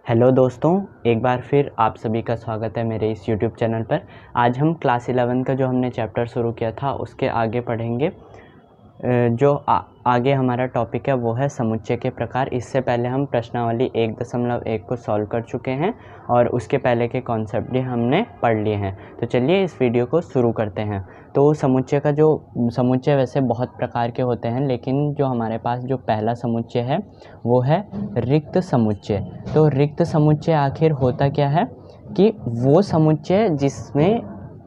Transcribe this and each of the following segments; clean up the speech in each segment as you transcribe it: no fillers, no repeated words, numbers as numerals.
Hello दोस्तों, एक बार फिर आप सभी का स्वागत है मेरे इस यूट्यूब चैनल पर। आज हम क्लास 11 का जो हमने चैप्टर शुरू किया था उसके आगे पढ़ेंगे। जो आगे हमारा टॉपिक है वो है समुच्चय के प्रकार। इससे पहले हम प्रश्नावली 1.1 को सॉल्व कर चुके हैं और उसके पहले के कॉन्सेप्ट भी हमने पढ़ लिए हैं। तो चलिए इस वीडियो को शुरू करते हैं। तो समुच्चय वैसे बहुत प्रकार के होते हैं, लेकिन जो हमारे पास जो पहला समुच्चय है वो है रिक्त समुच्चय। तो रिक्त समुच्चय आखिर होता क्या है कि वो समुच्चय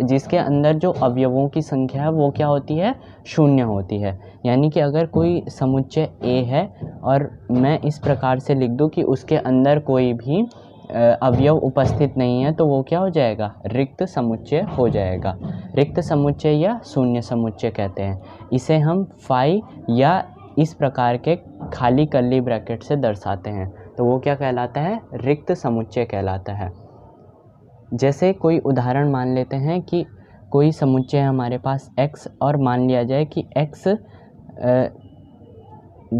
जिसके अंदर जो अवयवों की संख्या है वो क्या होती है, शून्य होती है। यानी कि अगर कोई समुच्चय A है और मैं इस प्रकार से लिख दूं कि उसके अंदर कोई भी अवयव उपस्थित नहीं है, तो वो क्या हो जाएगा, रिक्त समुच्चय हो जाएगा। रिक्त समुच्चय या शून्य समुच्चय कहते हैं। इसे हम फाई या इस प्रकार के खाली कर्ली ब्रैकेट से दर्शाते हैं, तो वो क्या कहलाता है, रिक्त समुच्चय कहलाता है। जैसे कोई उदाहरण मान लेते हैं कि कोई समुच्चय है हमारे पास x, और मान लिया जाए कि x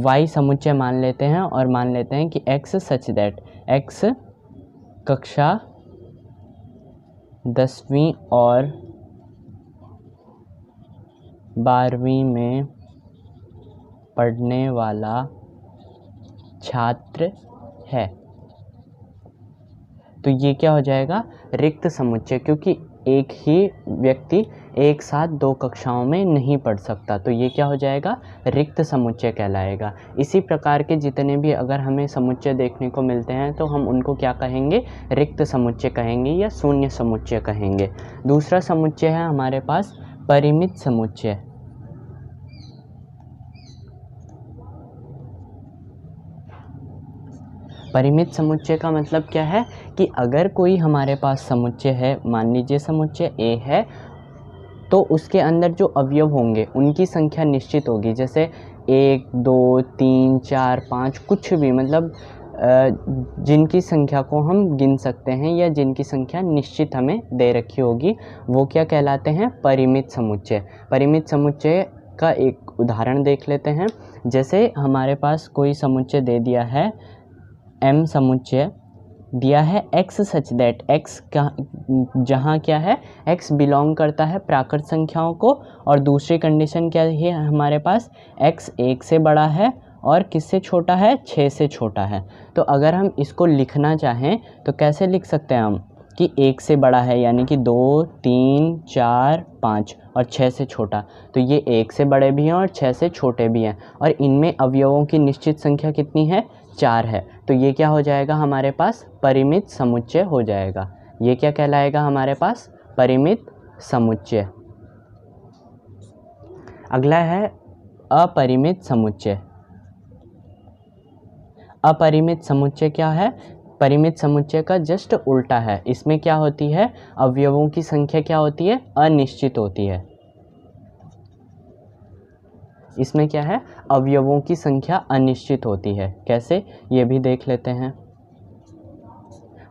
y समुच्चय मान लेते हैं, और मान लेते हैं कि x सच दैट x कक्षा 10वीं और 12वीं में पढ़ने वाला छात्र है। तो ये क्या हो जाएगा, रिक्त समुच्चय, क्योंकि एक ही व्यक्ति एक साथ दो कक्षाओं में नहीं पढ़ सकता, तो ये क्या हो जाएगा, रिक्त समुच्चय कहलाएगा। इसी प्रकार के जितने भी अगर हमें समुच्चय देखने को मिलते हैं तो हम उनको क्या कहेंगे, रिक्त समुच्चय कहेंगे या शून्य समुच्चय कहेंगे। दूसरा समुच्चय है हमारे पास परिमित समुच्चय। परिमित समुच्चय का मतलब क्या है कि अगर कोई हमारे पास समुच्चय है, मान लीजिए समुच्चय A है, तो उसके अंदर जो अवयव होंगे उनकी संख्या निश्चित होगी। जैसे 1, 2, 3, 4, 5 कुछ भी, मतलब जिनकी संख्या को हम गिन सकते हैं या जिनकी संख्या निश्चित हमें दे रखी होगी, वो क्या कहलाते हैं, परिमित समुच्चय। परिमित समुच्चय का एक उदाहरण देख लेते हैं। जैसे हमारे पास कोई समुच्चय दे दिया है, M समुच्चय दिया है, x सच दैट x का जहाँ क्या है, x बिलोंग करता है प्राकृत संख्याओं को, और दूसरी कंडीशन क्या है हमारे पास, x 1 से बड़ा है और किससे छोटा है, 6 से छोटा है। तो अगर हम इसको लिखना चाहें तो कैसे लिख सकते हैं हम कि 1 से बड़ा है यानी कि 2, 3, 4, 5 और 6 से छोटा, तो ये 1 से बड़े भी हैं और 6 से छोटे भी हैं, और इनमें अवयवों की निश्चित संख्या कितनी है, 4 है। तो ये क्या हो जाएगा, हमारे पास परिमित समुच्चय हो जाएगा। ये क्या कहलाएगा हमारे पास, परिमित समुच्चय। अगला है अपरिमित समुच्चय। अपरिमित समुच्चय क्या है, परिमित समुच्चय का जस्ट उल्टा है। इसमें क्या होती है, अवयवों की संख्या क्या होती है, अनिश्चित होती है। इसमें क्या है, अवयवों की संख्या अनिश्चित होती है। कैसे, ये भी देख लेते हैं।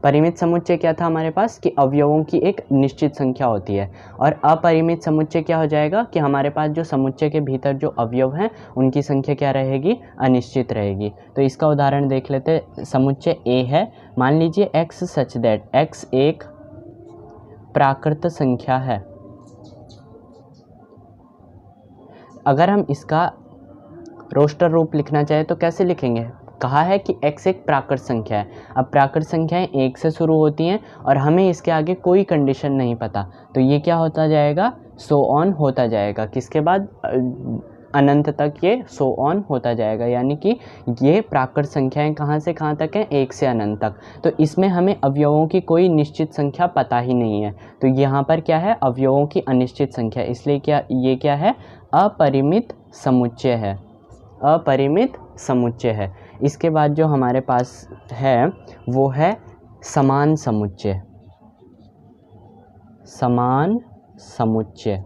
परिमित समुच्चय क्या था हमारे पास कि अवयवों की एक निश्चित संख्या होती है, और अपरिमित समुच्चय क्या हो जाएगा कि हमारे पास जो समुच्चय के भीतर जो अवयव हैं उनकी संख्या क्या रहेगी, अनिश्चित रहेगी। तो इसका उदाहरण देख लेते हैं। समुच्चय A है, मान लीजिए x सच दैट x एक प्राकृत संख्या है। अगर हम इसका रोस्टर रूप लिखना चाहे तो कैसे लिखेंगे, कहा है कि x एक प्राकृत संख्या है। अब प्राकृत संख्याएं 1 से शुरू होती हैं और हमें इसके आगे कोई कंडीशन नहीं पता, तो ये क्या होता जाएगा, सो ऑन होता जाएगा। किसके बाद, अनंत तक ये सो ऑन होता जाएगा। यानी कि ये प्राकृत संख्याएं कहाँ से कहाँ तक हैं, 1 से अनंत तक। तो इसमें हमें अवयवों की कोई निश्चित संख्या पता ही नहीं है, तो यहाँ पर क्या है, अवयवों की अनिश्चित संख्या, इसलिए ये क्या है, अपरिमित समुच्चय है। अपरिमित समुच्चय है। इसके बाद जो हमारे पास है वो है समान समुच्चय। समान समुच्चय,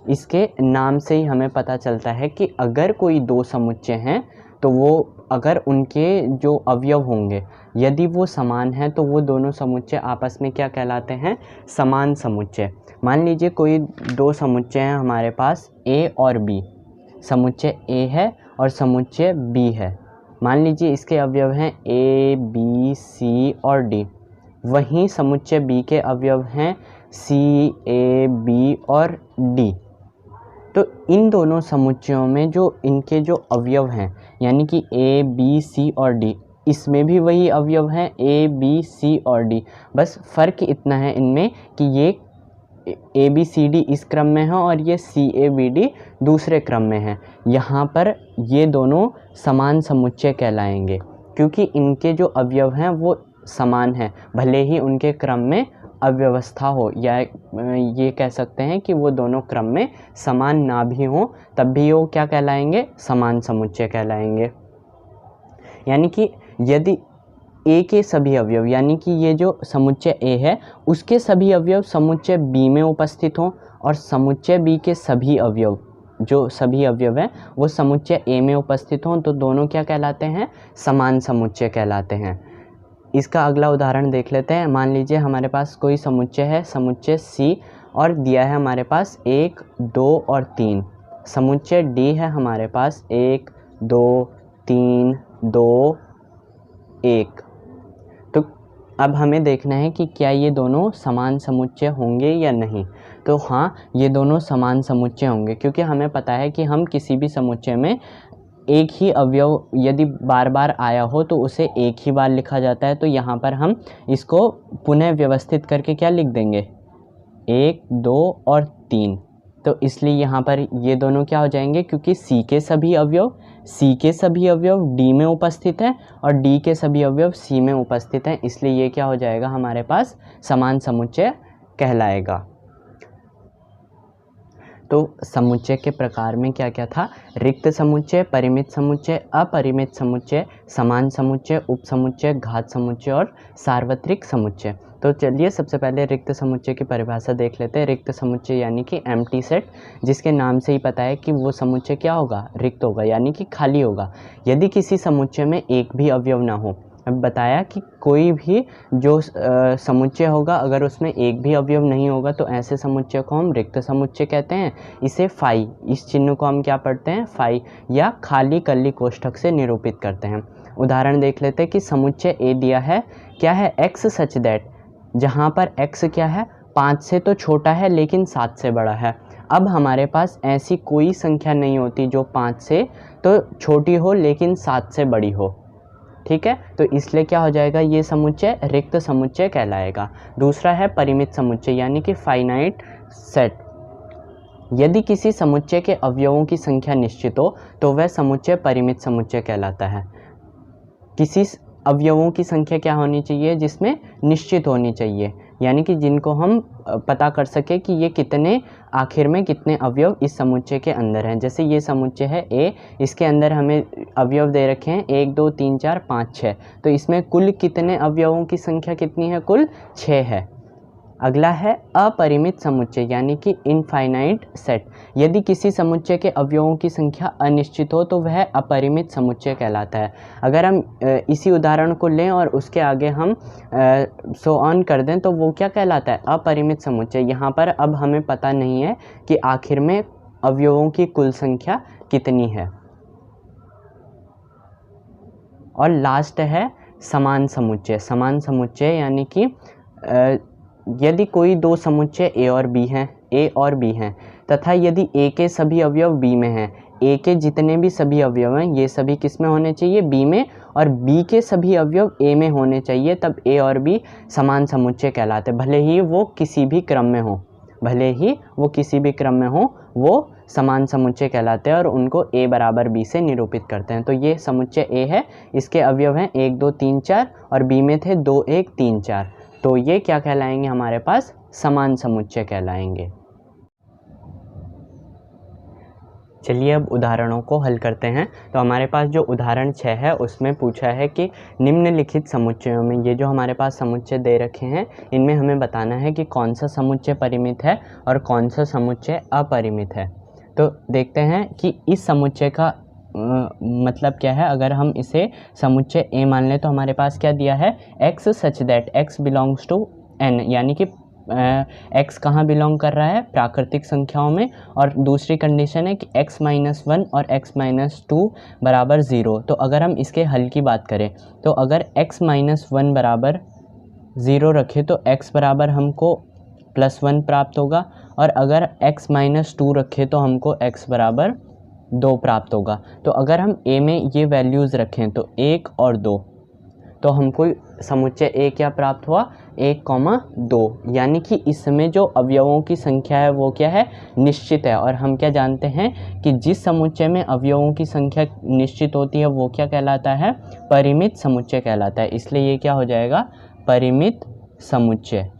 इसके नाम से ही हमें पता चलता है कि अगर कोई दो समुच्चय हैं तो वो, अगर उनके जो अवयव होंगे यदि वो समान हैं तो वो दोनों समुच्चय आपस में क्या कहलाते हैं, समान समुच्चय। मान लीजिए कोई दो समुच्चय हैं हमारे पास A और B। समुच्चय A है और समुच्चय B है। मान लीजिए इसके अवयव हैं ए, बी, सी और डी, वहीं समुच्चय बी के अवयव हैं सी, ए, बी और डी। तो इन दोनों समुच्चयों में जो इनके जो अवयव हैं यानी कि ए, बी, सी और डी, इसमें भी वही अवयव हैं ए, बी, सी और डी। बस फ़र्क इतना है इनमें कि ये ए, बी, सी, डी इस क्रम में है और ये सी, ए, बी, डी दूसरे क्रम में है। यहाँ पर ये दोनों समान समुच्चय कहलाएंगे क्योंकि इनके जो अवयव हैं वो समान हैं, भले ही उनके क्रम में अव्यवस्था हो, या ये कह सकते हैं कि वो दोनों क्रम में समान ना भी हों तब भी वो क्या कहलाएंगे, समान समुच्चय कहलाएंगे। यानी कि यदि ए के सभी अवयव यानी कि ये जो समुच्चय ए है उसके सभी अवयव समुच्चय बी में उपस्थित हों और समुच्चय बी के सभी अवयव जो सभी अवयव हैं वो समुच्चय ए में उपस्थित हों, तो दोनों क्या कहलाते हैं, समान समुच्चय कहलाते हैं। इसका अगला उदाहरण देख लेते हैं। मान लीजिए हमारे पास कोई समुच्चय है, समुच्चय सी, और दिया है हमारे पास 1, 2 और 3। समुच्चय डी है हमारे पास 1, 2, 3, 2, 1। तो अब हमें देखना है कि क्या ये दोनों समान समुच्चय होंगे या नहीं। तो हाँ, ये दोनों समान समुच्चय होंगे क्योंकि हमें पता है कि हम किसी भी समुच्चय में एक ही अवयव यदि बार बार आया हो तो उसे एक ही बार लिखा जाता है। तो यहाँ पर हम इसको पुनः व्यवस्थित करके क्या लिख देंगे, 1, 2 और 3। तो इसलिए यहाँ पर ये दोनों क्या हो जाएंगे, क्योंकि सी के सभी अवयव डी में उपस्थित हैं और डी के सभी अवयव सी में उपस्थित हैं, इसलिए ये क्या हो जाएगा, हमारे पास समान समुच्चय कहलाएगा। तो समुच्चय के प्रकार में क्या क्या था, रिक्त समुच्चय, परिमित समुच्चय, अपरिमित समुच्चय, समान समुच्चय, उपसमुच्चय, घात समुच्चय और सार्वत्रिक समुच्चय। तो चलिए सबसे पहले रिक्त समुच्चय की परिभाषा देख लेते हैं। रिक्त समुच्चय यानी कि एम्प्टी सेट, जिसके नाम से ही पता है कि वो समुच्चय क्या होगा, रिक्त होगा यानी कि खाली होगा। यदि किसी समुच्चय में एक भी अवयव ना हो, अब बताया कि कोई भी जो समुच्चय होगा अगर उसमें एक भी अवयव नहीं होगा तो ऐसे समुच्चय को हम रिक्त समुच्चय कहते हैं। इसे फाई, इस चिन्ह को हम क्या पढ़ते हैं, फाई, या खाली कर्ली कोष्ठक से निरूपित करते हैं। उदाहरण देख लेते हैं कि समुच्चय ए दिया है, क्या है, x सच दैट, जहाँ पर x क्या है, 5 से तो छोटा है लेकिन 7 से बड़ा है। अब हमारे पास ऐसी कोई संख्या नहीं होती जो 5 से तो छोटी हो लेकिन 7 से बड़ी हो, ठीक है। तो इसलिए क्या हो जाएगा, ये समुच्चय रिक्त समुच्चय कहलाएगा। दूसरा है परिमित समुच्चय यानी कि फाइनाइट सेट। यदि किसी समुच्चय के अवयवों की संख्या निश्चित हो तो वह समुच्चय परिमित समुच्चय कहलाता है। किसी अवयवों की संख्या क्या होनी चाहिए, जिसमें निश्चित होनी चाहिए, यानी कि जिनको हम पता कर सके कि ये कितने, आखिर में कितने अवयव इस समुच्चय के अंदर हैं। जैसे ये समुच्चय है ए, इसके अंदर हमें अवयव दे रखे हैं 1, 2, 3, 4, 5, 6। तो इसमें कुल कितने अवयवों की संख्या कितनी है, कुल 6 है। अगला है अपरिमित समुच्चय यानी कि इनफाइनाइट सेट। यदि किसी समुच्चय के अवयवों की संख्या अनिश्चित हो तो वह अपरिमित समुच्चय कहलाता है। अगर हम इसी उदाहरण को लें और उसके आगे हम सो ऑन कर दें तो वो क्या कहलाता है, अपरिमित समुच्चय। यहाँ पर अब हमें पता नहीं है कि आखिर में अवयवों की कुल संख्या कितनी है। और लास्ट है समान समुच्चय। समान समुच्चय यानी कि यदि कोई दो समुच्चय ए और बी हैं तथा यदि ए के सभी अवयव बी में हैं, ए के जितने भी सभी अवयव हैं ये सभी किस में होने चाहिए, बी में, और बी के सभी अवयव ए में होने चाहिए, तब ए और बी समान समुच्चय कहलाते। भले ही वो किसी भी क्रम में हो, वो समान समुच्चय कहलाते हैं और उनको ए बराबर बी से निरूपित करते हैं। तो ये समुच्चय ए है, इसके अवयव हैं 1, 2, 3, 4 और बी में थे 2, 1, 3, 4। तो ये क्या कहलाएंगे, हमारे पास समान समुच्चय कहलाएंगे। चलिए अब उदाहरणों को हल करते हैं। तो हमारे पास जो उदाहरण 6 है उसमें पूछा है कि निम्नलिखित समुच्चयों में, ये जो हमारे पास समुच्चय दे रखे हैं इनमें हमें बताना है कि कौन सा समुच्चय परिमित है और कौन सा समुच्चय अपरिमित है। तो देखते हैं कि इस समुच्चय का मतलब क्या है। अगर हम इसे समुच्चय ए मान लें तो हमारे पास क्या दिया है, x such that x belongs to n, यानी कि x कहाँ बिलोंग कर रहा है, प्राकृतिक संख्याओं में, और दूसरी कंडीशन है कि x-1 और x-2 बराबर 0। तो अगर हम इसके हल की बात करें तो अगर x-1 बराबर 0 रखें तो x बराबर हमको +1 प्राप्त होगा, और अगर x-2 रखें तो हमको x बराबर 2 प्राप्त होगा। तो अगर हम a में ये वैल्यूज़ रखें तो 1 और 2, तो हमको समुच्चय a क्या प्राप्त हुआ, 1,2, यानी कि इसमें जो अवयवों की संख्या है वो क्या है, निश्चित है। और हम क्या जानते हैं कि जिस समुच्चय में अवयवों की संख्या निश्चित होती है वो क्या कहलाता है, परिमित समुच्चय कहलाता है। इसलिए ये क्या हो जाएगा, परिमित समुच्चय।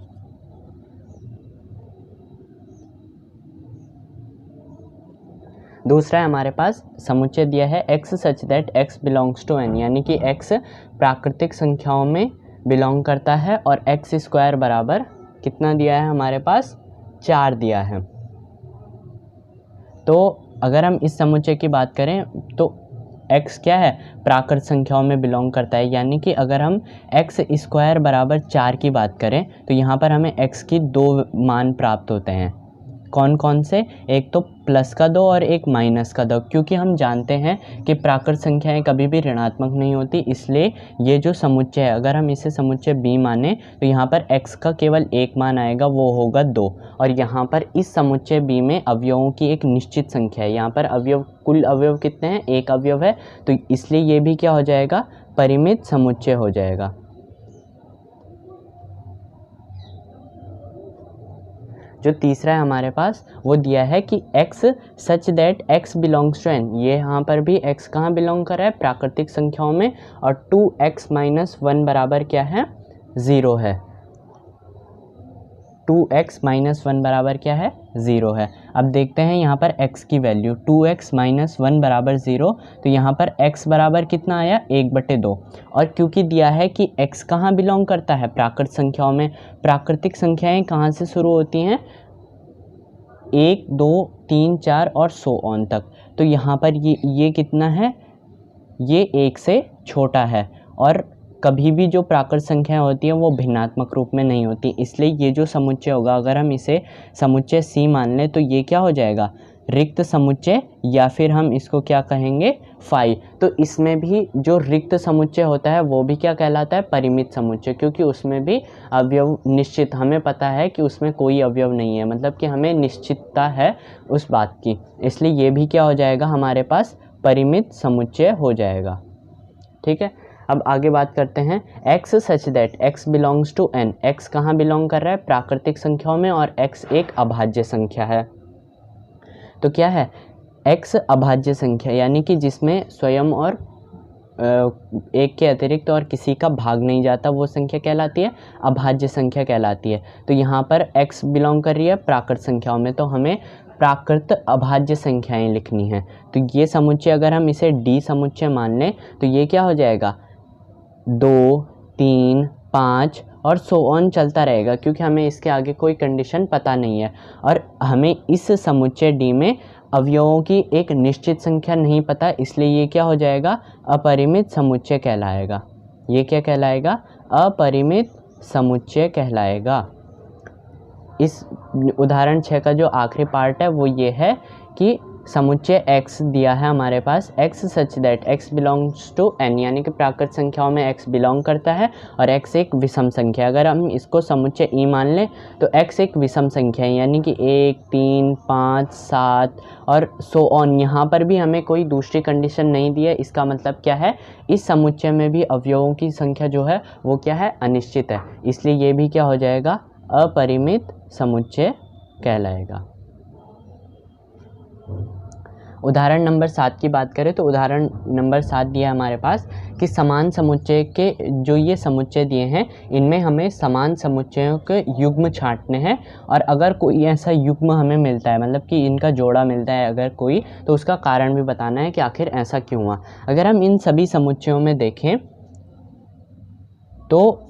दूसरा है हमारे पास समुच्चय दिया है x such that x belongs to n, यानी कि x प्राकृतिक संख्याओं में बिलोंग करता है, और x स्क्वायर बराबर कितना दिया है हमारे पास, 4 दिया है। तो अगर हम इस समुच्चय की बात करें तो x क्या है, प्राकृत संख्याओं में बिलोंग करता है, यानी कि अगर हम x स्क्वायर बराबर 4 की बात करें तो यहाँ पर हमें x की 2 मान प्राप्त होते हैं। कौन कौन से, एक तो +2 और एक -2, क्योंकि हम जानते हैं कि प्राकृत संख्याएं कभी भी ऋणात्मक नहीं होती। इसलिए ये जो समुच्चय है, अगर हम इसे समुच्चय b माने तो यहाँ पर x का केवल एक मान आएगा, वो होगा 2। और यहाँ पर इस समुच्चय b में अवयवों की एक निश्चित संख्या है। यहाँ पर कुल अवयव कितने हैं, एक अवयव है, तो इसलिए ये भी क्या हो जाएगा, परिमित समुच्चय हो जाएगा। जो तीसरा है हमारे पास वो दिया है कि x such that x belongs to n, ये यहाँ पर भी x कहाँ बिलोंग कर रहा है, प्राकृतिक संख्याओं में, और 2x-1 बराबर क्या है, 0 है। 2x-1 बराबर क्या है, 0 है। अब देखते हैं यहाँ पर x की वैल्यू, 2x-1 बराबर 0, तो यहाँ पर x बराबर कितना आया, 1/2। और क्योंकि दिया है कि x कहाँ बिलोंग करता है, प्राकृत संख्याओं में, प्राकृतिक संख्याएं कहाँ से शुरू होती हैं, 1, 2, 3, 4 और सो ऑन तक। तो यहाँ पर ये कितना है, ये 1 से छोटा है, और कभी भी जो प्राकृत संख्याएं होती हैं वो भिन्नात्मक रूप में नहीं होती। इसलिए ये जो समुच्चय होगा, अगर हम इसे समुच्चय C मान लें तो ये क्या हो जाएगा, रिक्त समुच्चय, या फिर हम इसको क्या कहेंगे, फाई। तो इसमें भी जो रिक्त समुच्चय होता है वो भी क्या कहलाता है, परिमित समुच्चय, क्योंकि उसमें भी अवयव निश्चित, हमें पता है कि उसमें कोई अवयव नहीं है, मतलब कि हमें निश्चितता है उस बात की। इसलिए ये भी क्या हो जाएगा, हमारे पास परिमित समुच्चय हो जाएगा। ठीक है, अब आगे बात करते हैं, x such that x belongs to n, x कहाँ बिलोंग कर रहा है, प्राकृतिक संख्याओं में, और x एक अभाज्य संख्या है। तो क्या है, x अभाज्य संख्या, यानी कि जिसमें स्वयं और एक के अतिरिक्त और किसी का भाग नहीं जाता, वो संख्या कहलाती है अभाज्य संख्या कहलाती है। तो यहाँ पर x बिलोंग कर रही है प्राकृत संख्याओं में, तो हमें प्राकृत अभाज्य संख्याएं लिखनी है। तो ये समुच्चय अगर हम इसे D समुच्चय मान लें तो ये क्या हो जाएगा, 2, 3, 5 और सो ऑन चलता रहेगा, क्योंकि हमें इसके आगे कोई कंडीशन पता नहीं है, और हमें इस समुच्चय D में अवयवों की एक निश्चित संख्या नहीं पता, इसलिए ये क्या हो जाएगा, अपरिमित समुच्चय कहलाएगा। ये क्या कहलाएगा, अपरिमित समुच्चय कहलाएगा। इस उदाहरण 6 का जो आखिरी पार्ट है वो ये है कि समुच्चय x दिया है हमारे पास, x such that x belongs to n, यानी कि प्राकृत संख्याओं में x बिलोंग करता है, और x एक विषम संख्या। अगर हम इसको समुच्चय E मान लें तो x एक विषम संख्या है, यानी कि 1, 3, 5, 7 और सो ऑन। यहाँ पर भी हमें कोई दूसरी कंडीशन नहीं दी है। इसका मतलब क्या है, इस समुच्चय में भी अवयवों की संख्या जो है वो क्या है, अनिश्चित है, इसलिए ये भी क्या हो जाएगा, अपरिमित समुच्चय कहलाएगा। उदाहरण नंबर 7 की बात करें तो उदाहरण नंबर 7 दिया है हमारे पास कि समान समुच्चय के जो ये समुच्चय दिए हैं इनमें हमें समान समुच्चयों के युग्म छांटने हैं, और अगर कोई ऐसा युग्म हमें मिलता है, मतलब कि इनका जोड़ा मिलता है अगर कोई, तो उसका कारण भी बताना है कि आखिर ऐसा क्यों हुआ। अगर हम इन सभी समुच्चयों में देखें तो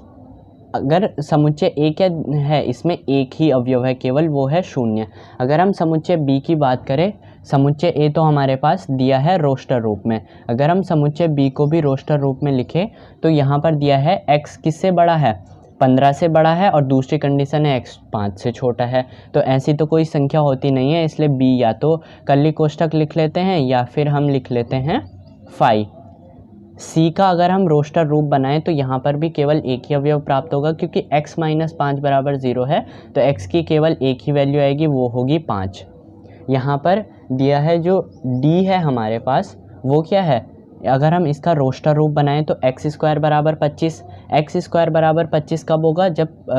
अगर समुच्चय A क्या है, इसमें एक ही अवयव है केवल, वो है 0। अगर हम समुच्चय B की बात करें, समुच्चय A तो हमारे पास दिया है रोस्टर रूप में, अगर हम समुच्चय B को भी रोस्टर रूप में लिखें तो यहाँ पर दिया है x किससे बड़ा है, 15 से बड़ा है और दूसरी कंडीशन है x 5 से छोटा है। तो ऐसी तो कोई संख्या होती नहीं है, इसलिए b या तो कर्ली कोष्ठक लिख लेते हैं या फिर हम लिख लेते हैं फाई। c का अगर हम रोस्टर रूप बनाएं तो यहाँ पर भी केवल एक ही अवयव प्राप्त होगा, क्योंकि x - 5 बराबर 0 है तो x की केवल एक ही वैल्यू आएगी, वो होगी 5। यहाँ पर दिया है जो d है हमारे पास, वो क्या है, अगर हम इसका रोस्टर रूप बनाएं तो x² बराबर 25। x² बराबर 25 कब होगा, जब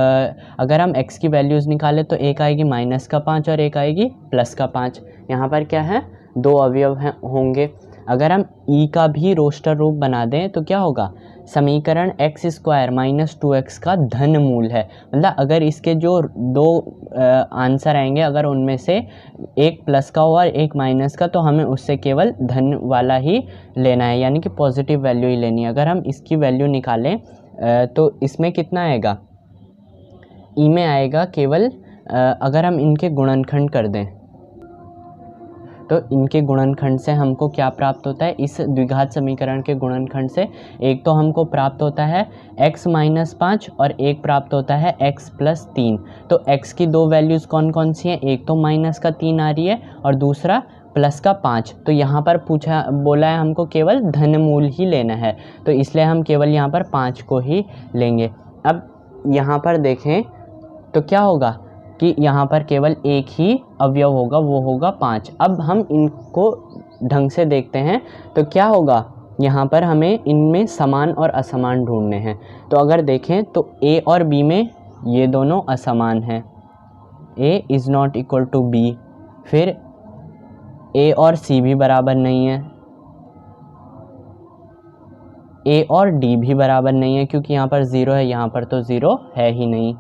अगर हम x की वैल्यूज़ निकालें तो एक आएगी -5 और एक आएगी +5। यहाँ पर क्या है, दो अवयव हैं होंगे। अगर हम e का भी रोस्टर रूप बना दें तो क्या होगा, समीकरण x² - 2x का धनमूल है। मतलब अगर इसके जो दो आंसर आएंगे, अगर उनमें से एक प्लस का हो और एक माइनस का, तो हमें उससे केवल धन वाला ही लेना है, यानी कि पॉजिटिव वैल्यू ही लेनी है। अगर हम इसकी वैल्यू निकालें तो इसमें कितना आएगा, ई में आएगा केवल अगर हम इनके गुणनखंड कर दें तो इनके गुणनखंड से हमको क्या प्राप्त होता है, इस द्विघात समीकरण के गुणनखंड से एक तो हमको प्राप्त होता है x - 5 और एक प्राप्त होता है x + 3। तो x की दो वैल्यूज़ कौन कौन सी हैं, एक तो -3 आ रही है और दूसरा +5। तो यहाँ पर बोला है हमको केवल धनमूल ही लेना है, तो इसलिए हम केवल यहाँ पर 5 को ही लेंगे। अब यहाँ पर देखें तो क्या होगा कि यहाँ पर केवल एक ही अवयव होगा, वो होगा 5। अब हम इनको ढंग से देखते हैं तो क्या होगा, यहाँ पर हमें इनमें समान और असमान ढूंढने हैं। तो अगर देखें तो a और b में ये दोनों असमान हैं, a is not equal to b। फिर a और c भी बराबर नहीं है, a और d भी बराबर नहीं है, क्योंकि यहाँ पर 0 है, यहाँ पर तो 0 है ही नहीं।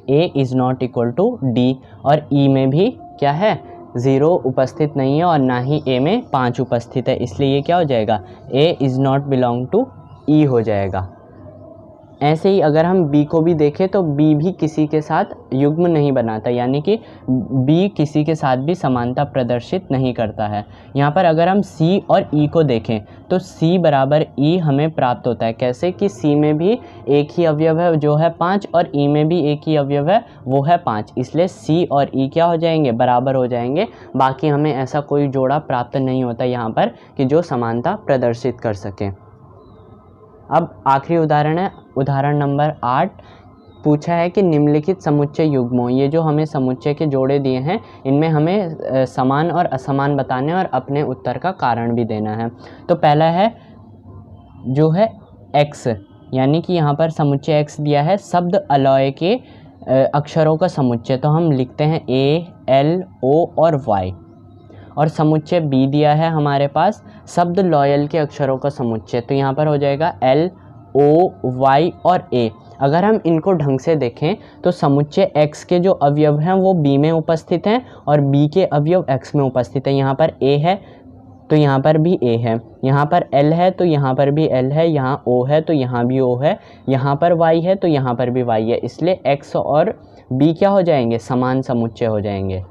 a is not equal to d और e में भी क्या है, 0 उपस्थित नहीं है और ना ही a में 5 उपस्थित है, इसलिए ये क्या हो जाएगा, a is not belong to e हो जाएगा। ऐसे ही अगर हम b को भी देखें तो b भी किसी के साथ युग्म नहीं बनाता, यानी कि b किसी के साथ भी समानता प्रदर्शित नहीं करता है। यहाँ पर अगर हम c और e को देखें तो c बराबर e हमें प्राप्त होता है। कैसे कि c में भी एक ही अवयव है जो है 5 और e में भी एक ही अवयव है वो है 5, इसलिए c और e क्या हो जाएंगे, बराबर हो जाएंगे। बाकी हमें ऐसा कोई जोड़ा प्राप्त नहीं होता यहाँ पर कि जो समानता प्रदर्शित कर सके। अब आखिरी उदाहरण है उदाहरण नंबर 8। पूछा है कि निम्नलिखित समुच्चय युग्मों, ये जो हमें समुच्चय के जोड़े दिए हैं इनमें हमें समान और असमान बताने और अपने उत्तर का कारण भी देना है। तो पहला है जो है x, यानी कि यहाँ पर समुच्चय x दिया है शब्द अलौय के अक्षरों का समुच्चय, तो हम लिखते हैं a, l, o और y। और समुच्चय b दिया है हमारे पास शब्द लॉयल के अक्षरों का समुच्चय, तो यहाँ पर हो जाएगा l, o, y और a। अगर हम इनको ढंग से देखें तो समुच्चय x के जो अवयव हैं वो b में उपस्थित हैं और b के अवयव x में उपस्थित हैं। यहाँ पर a है तो यहाँ पर भी a है, यहाँ पर l है तो यहाँ पर भी l है, यहाँ o है तो यहाँ भी o है, यहाँ पर y है तो यहाँ पर भी y है, इसलिए x और b क्या हो जाएंगे, समान समुच्चय हो जाएंगे,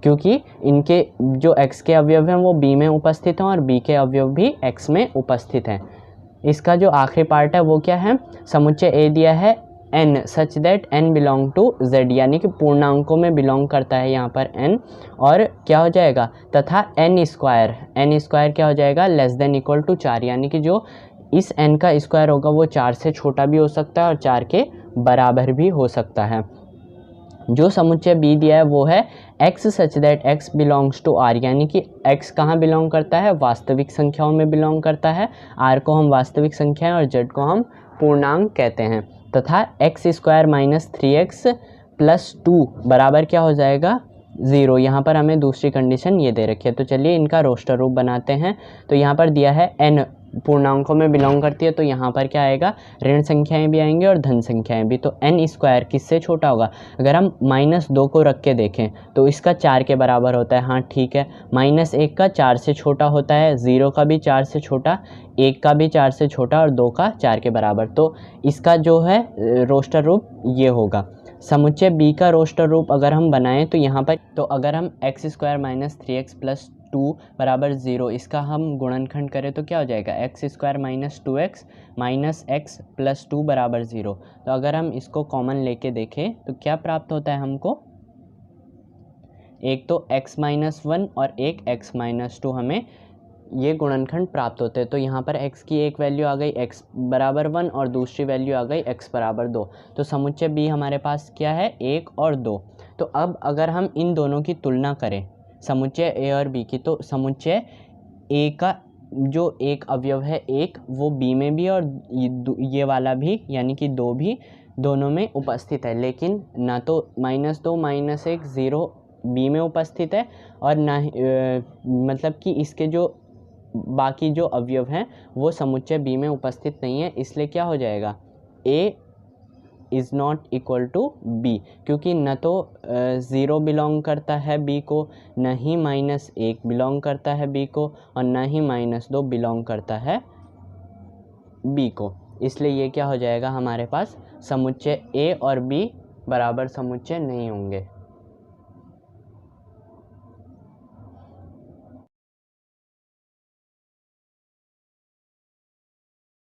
क्योंकि इनके जो x के अवयव हैं वो b में उपस्थित हैं और b के अवयव भी x में उपस्थित हैं। इसका जो आखिरी पार्ट है वो क्या है, समुच्चय a दिया है n such that n belong to z, यानी कि पूर्णांकों में बिलोंग करता है यहाँ पर n, और क्या हो जाएगा तथा n स्क्वायर क्या हो जाएगा, लेस देन इक्वल टू 4, यानी कि जो इस n का स्क्वायर होगा वो 4 से छोटा भी हो सकता है और 4 के बराबर भी हो सकता है। जो समुच्चय b दिया है वो है x such that x belongs to r, यानी कि x कहाँ बिलोंग करता है, वास्तविक संख्याओं में बिलोंग करता है, r को हम वास्तविक संख्याएं और z को हम पूर्णांक कहते हैं, तथा x² - 3x + 2 बराबर क्या हो जाएगा, 0। यहाँ पर हमें दूसरी कंडीशन ये दे रखी है। तो चलिए इनका रोस्टर रूप बनाते हैं। तो यहाँ पर दिया है n पूर्णांकों में बिलोंग करती है, तो यहाँ पर क्या आएगा, ऋण संख्याएं भी आएंगी और धन संख्याएं भी। तो n² किससे छोटा होगा, अगर हम -2 को रख के देखें तो इसका 4 के बराबर होता है, हाँ ठीक है। -1 का 4 से छोटा होता है, 0 का भी 4 से छोटा, 1 का भी 4 से छोटा और 2 का 4 के बराबर। तो इसका जो है रोस्टर रूप ये होगा। समुच्चय b का रोस्टर रूप अगर हम बनाएं तो यहाँ पर, तो अगर हम x² - 3x + 2 बराबर 0, इसका हम गुणनखंड करें तो क्या हो जाएगा, x square minus 2x minus x plus 2 बराबर 0। तो अगर हम इसको कॉमन लेके देखें तो क्या प्राप्त होता है हमको, एक तो x माइनस 1 और एक x माइनस 2 हमें ये गुणनखंड प्राप्त होते हैं। तो यहाँ पर x की एक वैल्यू आ गई x बराबर 1 और दूसरी वैल्यू आ गई x बराबर 2। तो समुच्चय b हमारे पास क्या है, 1 और 2। तो अब अगर हम इन दोनों की तुलना करें, समुच्चय a और b की, तो समुच्चय a का जो एक अवयव है 1 वो b में भी और ये वाला भी यानी कि 2 भी दोनों में उपस्थित है, लेकिन ना तो -2 -1 0 b में उपस्थित है और ना मतलब कि इसके जो बाकी जो अवयव हैं वो समुच्चय b में उपस्थित नहीं है। इसलिए क्या हो जाएगा, a is not equal to b, क्योंकि न तो 0 बिलोंग करता है b को, न ही -1 बिलोंग करता है b को, और न ही -2 बिलोंग करता है b को। इसलिए ये क्या हो जाएगा हमारे पास, समुच्चय a और b बराबर समुच्चय नहीं होंगे।